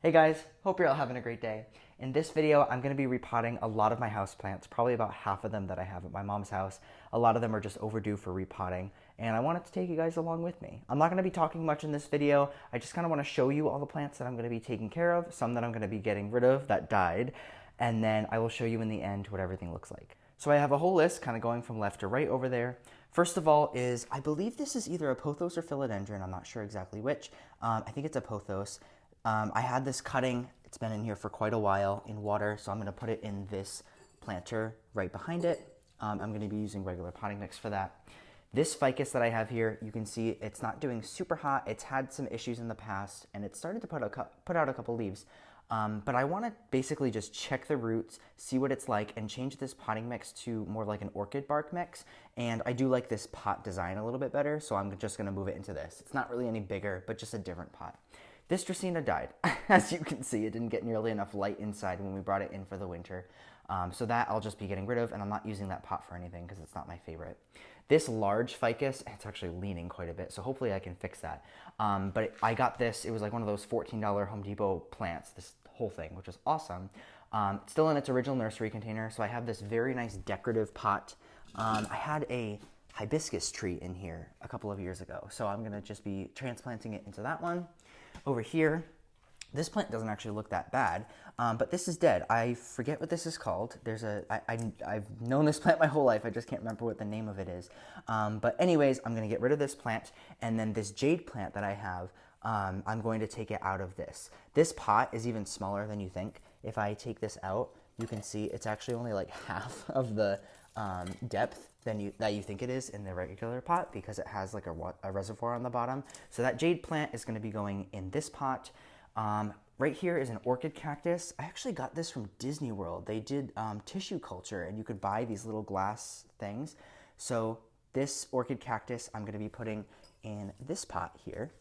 Hey guys, hope you're all having a great day. In this video, I'm going to be repotting a lot of my houseplants, probably about half of them that I have at my mom's house. A lot of them are just overdue for repotting, and I wanted to take you guys along with me. I'm not going to be talking much in this video. I just kind of want to show you all the plants that I'm going to be taking care of, some that I'm going to be getting rid of that died, and then I will show you in the end what everything looks like. So I have a whole list kind of going from left to right over there. First of all is, I believe this is either a pothos or philodendron, I'm not sure exactly which. I think it's a pothos. I had this cutting, it's been in here for quite a while in water, so I'm going to put it in this planter right behind it. I'm going to be using regular potting mix for that. This ficus that I have here, you can see it's not doing super hot. It's had some issues in the past, and it started to put out a couple leaves. But I want to basically just check the roots, see what it's like, and change this potting mix to more like an orchid bark mix. And I do like this pot design a little bit better, so I'm just going to move it into this. It's not really any bigger, but just a different pot. This Dracaena died. As you can see, it didn't get nearly enough light inside when we brought it in for the winter. So that I'll just be getting rid of, and I'm not using that pot for anything because it's not my favorite. This large ficus, it's actually leaning quite a bit, so hopefully I can fix that. I got this, it was like one of those $14 Home Depot plants, this whole thing, which is awesome. It's still in its original nursery container, so I have this very nice decorative pot. I had a hibiscus tree in here a couple of years ago, so I'm gonna just be transplanting it into that one. Over here, this plant doesn't actually look that bad, but this is dead. I forget what this is called. I've known this plant my whole life. I just can't remember what the name of it is. But anyways, I'm going to get rid of this plant, and then this jade plant that I have, I'm going to take it out of this. This pot is even smaller than you think. If I take this out, you can see it's actually only like half of the depth that you think it is in the regular pot, because it has like a reservoir on the bottom. So that jade plant is going to be going in this pot. Right here is an orchid cactus. I actually got this from Disney World. They did tissue culture, and you could buy these little glass things. So this orchid cactus I'm going to be putting in this pot here.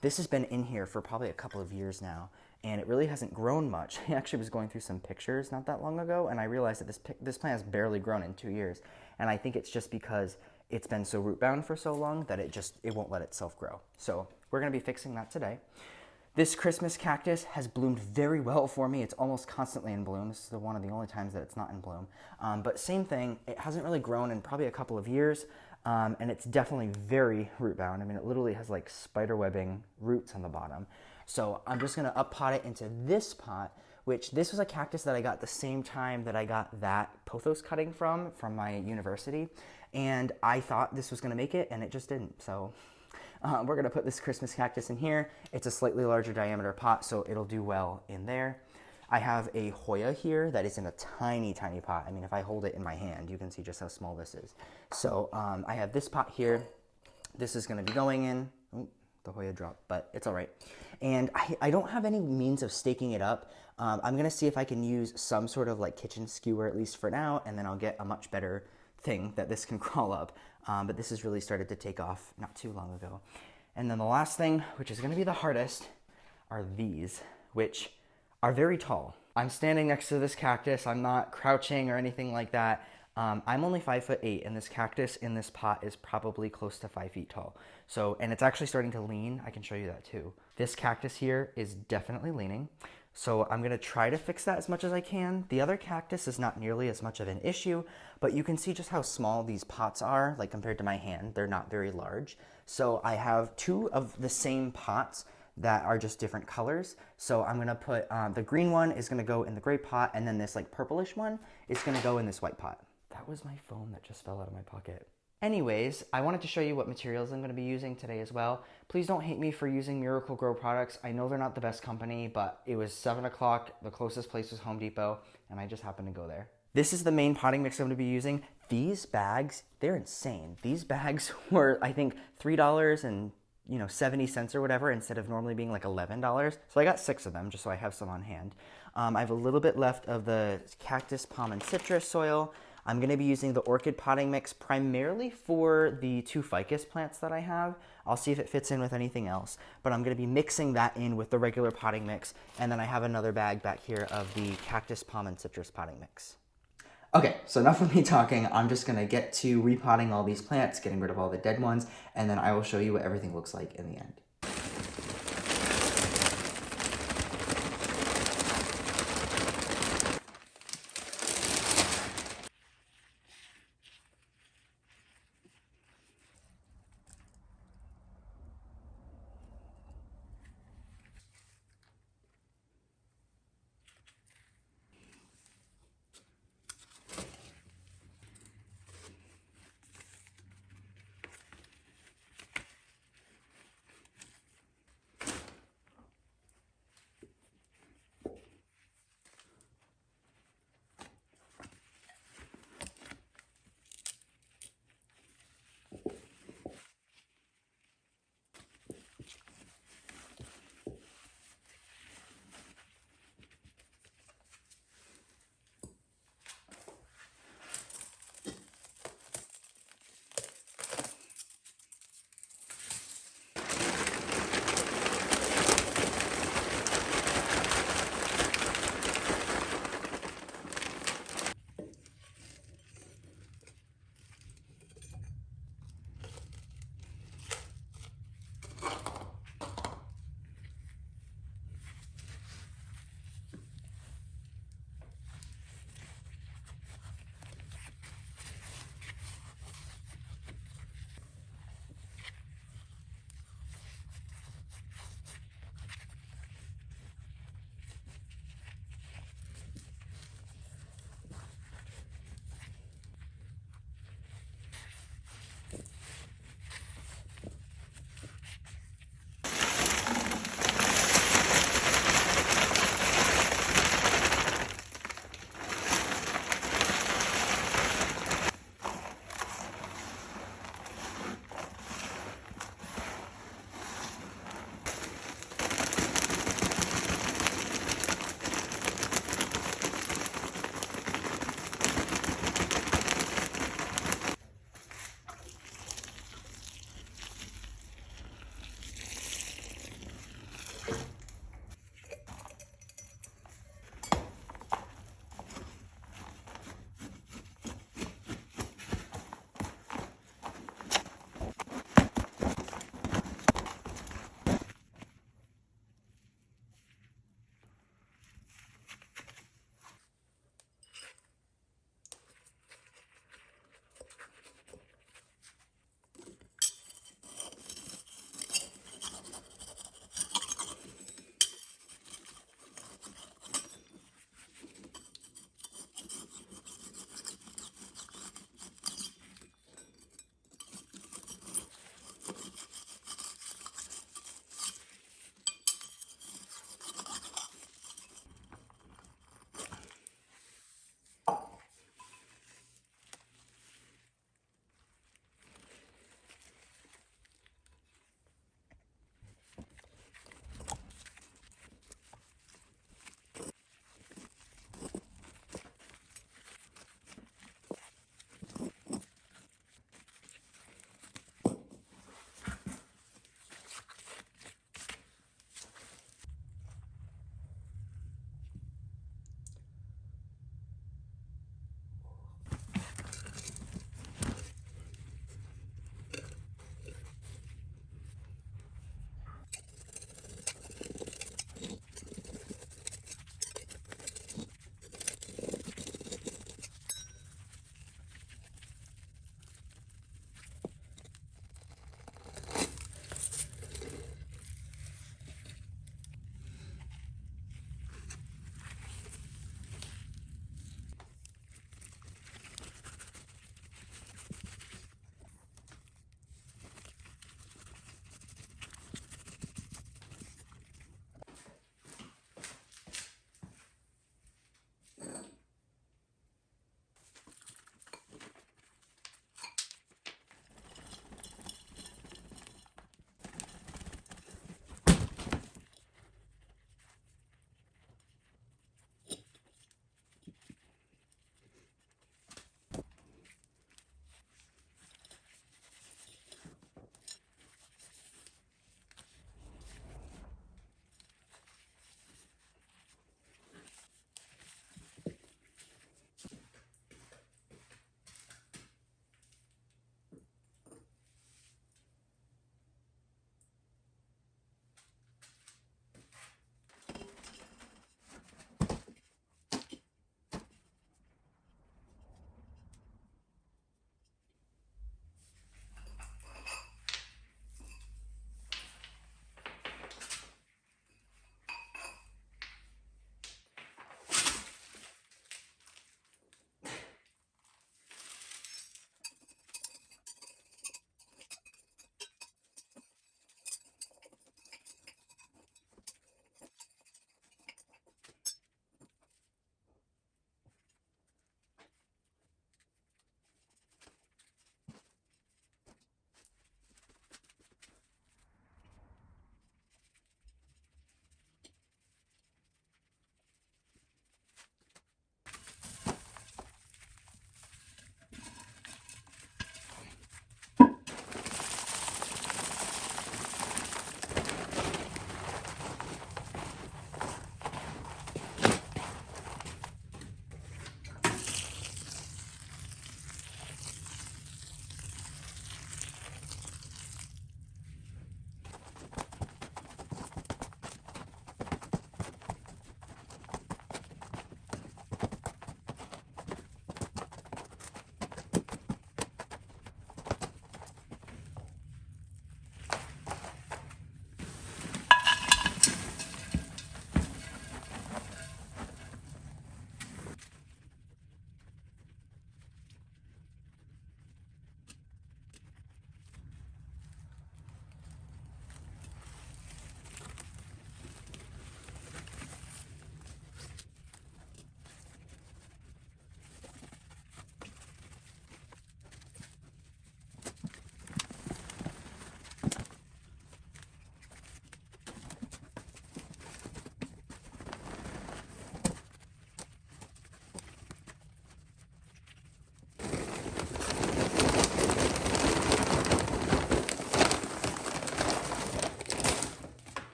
This has been in here for probably a couple of years now, and it really hasn't grown much. I actually was going through some pictures not that long ago, and I realized that this plant has barely grown in 2 years. And I think it's just because it's been so root bound for so long that it won't let itself grow. So we're going to be fixing that today. This Christmas cactus has bloomed very well for me. It's almost constantly in bloom. This is one of the only times that it's not in bloom. But same thing, it hasn't really grown in probably a couple of years, and it's definitely very root bound. I mean, it literally has like spider webbing roots on the bottom. So I'm just going to up pot it into this pot, which this was a cactus that I got the same time that I got that pothos cutting from my university. And I thought this was going to make it, and it just didn't. So we're going to put this Christmas cactus in here. It's a slightly larger diameter pot, so it'll do well in there. I have a Hoya here that is in a tiny, tiny pot. I mean, if I hold it in my hand, you can see just how small this is. So I have this pot here. This is going to be going in. Oh, the Hoya dropped, but it's all right. And I don't have any means of staking it up. I'm going to see if I can use some sort of like kitchen skewer, at least for now, and then I'll get a much better thing that this can crawl up. But this has really started to take off not too long ago. And then the last thing, which is going to be the hardest, are these, which are very tall. I'm standing next to this cactus. I'm not crouching or anything like that. I'm only 5'8", and this cactus in this pot is probably close to 5 feet tall. So, and it's actually starting to lean. I can show you that too. This cactus here is definitely leaning. So I'm going to try to fix that as much as I can. The other cactus is not nearly as much of an issue, but you can see just how small these pots are, like compared to my hand. They're not very large. So I have two of the same pots that are just different colors. So I'm going to put, the green one is going to go in the gray pot, and then this like purplish one is going to go in this white pot. That was my phone that just fell out of my pocket. Anyways, I wanted to show you what materials I'm going to be using today as well. Please don't hate me for using Miracle Grow products. I know they're not the best company, but it was 7 o'clock. The closest place was Home Depot, and I just happened to go there. This is the main potting mix I'm going to be using. These bags, they're insane. These bags were, I think, $3 and 70 cents or whatever, instead of normally being like $11. So I got 6 of them just so I have some on hand. I have a little bit left of the cactus, palm, and citrus soil. I'm going to be using the orchid potting mix primarily for the 2 ficus plants that I have. I'll see if it fits in with anything else, but I'm going to be mixing that in with the regular potting mix, and then I have another bag back here of the cactus, palm, and citrus potting mix. Okay, so enough of me talking. I'm just going to get to repotting all these plants, getting rid of all the dead ones, and then I will show you what everything looks like in the end.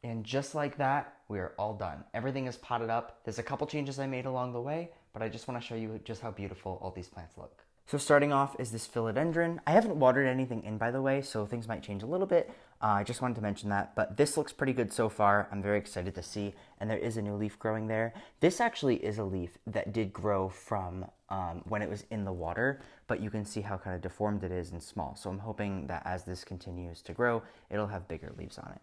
And just like that, we are all done. Everything is potted up. There's a couple changes I made along the way, but I just want to show you just how beautiful all these plants look. So starting off is this philodendron. I haven't watered anything in, by the way, so things might change a little bit. I just wanted to mention that, but this looks pretty good so far. I'm very excited to see, and there is a new leaf growing there. This actually is a leaf that did grow from when it was in the water, but you can see how kind of deformed it is and small. So I'm hoping that as this continues to grow, it'll have bigger leaves on it.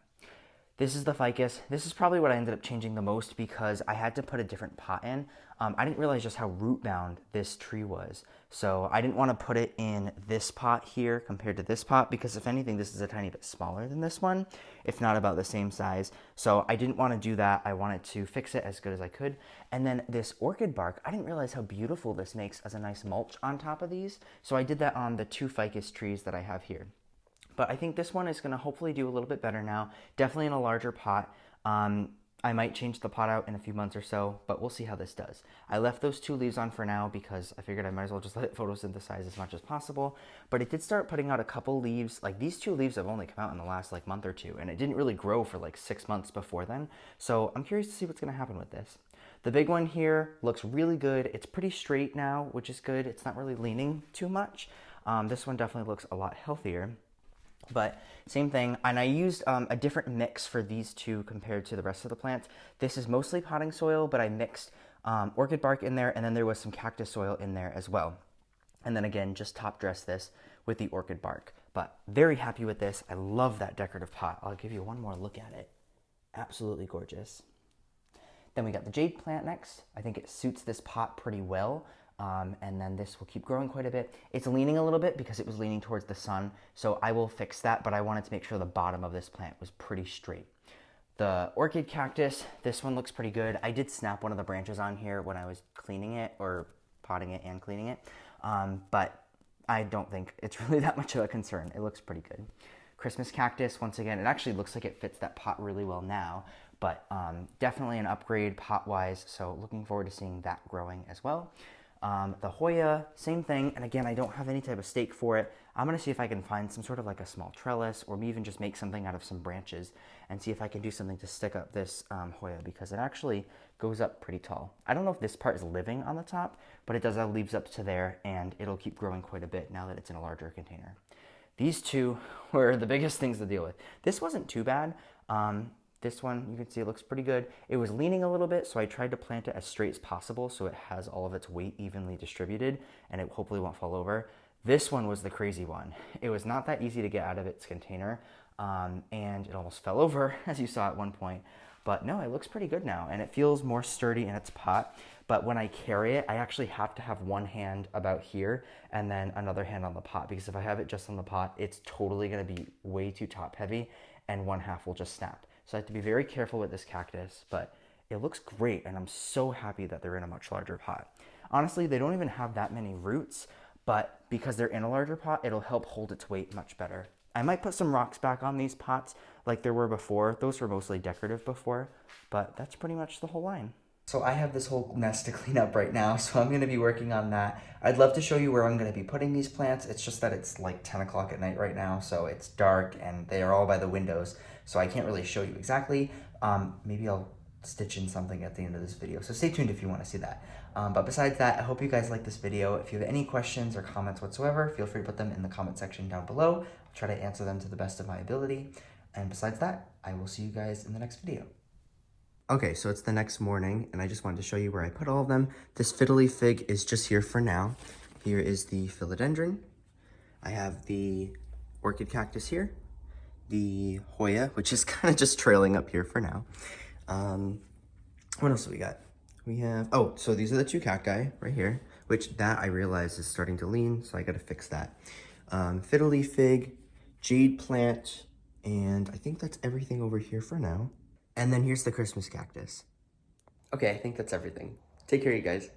This is the ficus. This is probably what I ended up changing the most because I had to put a different pot in. I didn't realize just how root bound this tree was. So I didn't want to put it in this pot here compared to this pot because if anything, this is a tiny bit smaller than this one, if not about the same size. So I didn't want to do that. I wanted to fix it as good as I could. And then this orchid bark, I didn't realize how beautiful this makes as a nice mulch on top of these. So I did that on the 2 ficus trees that I have here. But I think this one is going to hopefully do a little bit better now. Definitely in a larger pot. I might change the pot out in a few months or so, but we'll see how this does. I left those 2 leaves on for now because I figured I might as well just let it photosynthesize as much as possible. But it did start putting out a couple leaves. Like these 2 leaves have only come out in the last like month or 2, and it didn't really grow for like 6 months before then. So I'm curious to see what's going to happen with this. The big one here looks really good. It's pretty straight now, which is good. It's not really leaning too much. This one definitely looks a lot healthier. But same thing, and I used a different mix for these 2 compared to the rest of the plant. This is mostly potting soil, but I mixed orchid bark in there, and then there was some cactus soil in there as well. And then again, just top dress this with the orchid bark. But very happy with this. I love that decorative pot. I'll give you one more look at it. Absolutely gorgeous. Then we got the jade plant next. I think it suits this pot pretty well. And then this will keep growing quite a bit. It's leaning a little bit because it was leaning towards the sun, so I will fix that, but I wanted to make sure the bottom of this plant was pretty straight. The orchid cactus, this one looks pretty good. I did snap one of the branches on here when I was cleaning it, or potting it and cleaning it, but I don't think it's really that much of a concern. It looks pretty good. Christmas cactus, once again, it actually looks like it fits that pot really well now, but definitely an upgrade pot-wise, so looking forward to seeing that growing as well. The Hoya, same thing, and again, I don't have any type of stake for it. I'm going to see if I can find some sort of like a small trellis, or maybe even just make something out of some branches and see if I can do something to stick up this Hoya, because it actually goes up pretty tall. I don't know if this part is living on the top, but it does have leaves up to there, and it'll keep growing quite a bit now that it's in a larger container. These 2 were the biggest things to deal with. This wasn't too bad. This one, you can see it looks pretty good. It was leaning a little bit, so I tried to plant it as straight as possible so it has all of its weight evenly distributed and it hopefully won't fall over. This one was the crazy one. It was not that easy to get out of its container, and it almost fell over, as you saw at one point. But no, it looks pretty good now, and it feels more sturdy in its pot. But when I carry it, I actually have to have one hand about here and then another hand on the pot, because if I have it just on the pot, it's totally going to be way too top heavy and one half will just snap. So I have to be very careful with this cactus, but it looks great, and I'm so happy that they're in a much larger pot. Honestly, they don't even have that many roots, but because they're in a larger pot, it'll help hold its weight much better. I might put some rocks back on these pots like there were before. Those were mostly decorative before, but that's pretty much the whole line. So I have this whole mess to clean up right now, so I'm going to be working on that. I'd love to show you where I'm going to be putting these plants. It's just that it's like 10 o'clock at night right now, so it's dark and they are all by the windows, so I can't really show you exactly. Maybe I'll stitch in something at the end of this video, so stay tuned if you want to see that. But besides that, I hope you guys like this video. If you have any questions or comments whatsoever, feel free to put them in the comment section down below. I'll try to answer them to the best of my ability. And besides that, I will see you guys in the next video. Okay, so it's the next morning, and I just wanted to show you where I put all of them. This fiddly fig is just here for now. Here is the philodendron. I have the orchid cactus here. The Hoya, which is kind of just trailing up here for now. What else do we got? We have, oh, so these are the 2 cacti right here, which that I realize is starting to lean, so I got to fix that. Fiddly fig, jade plant, and I think that's everything over here for now. And then here's the Christmas cactus. Okay, I think that's everything. Take care, you guys.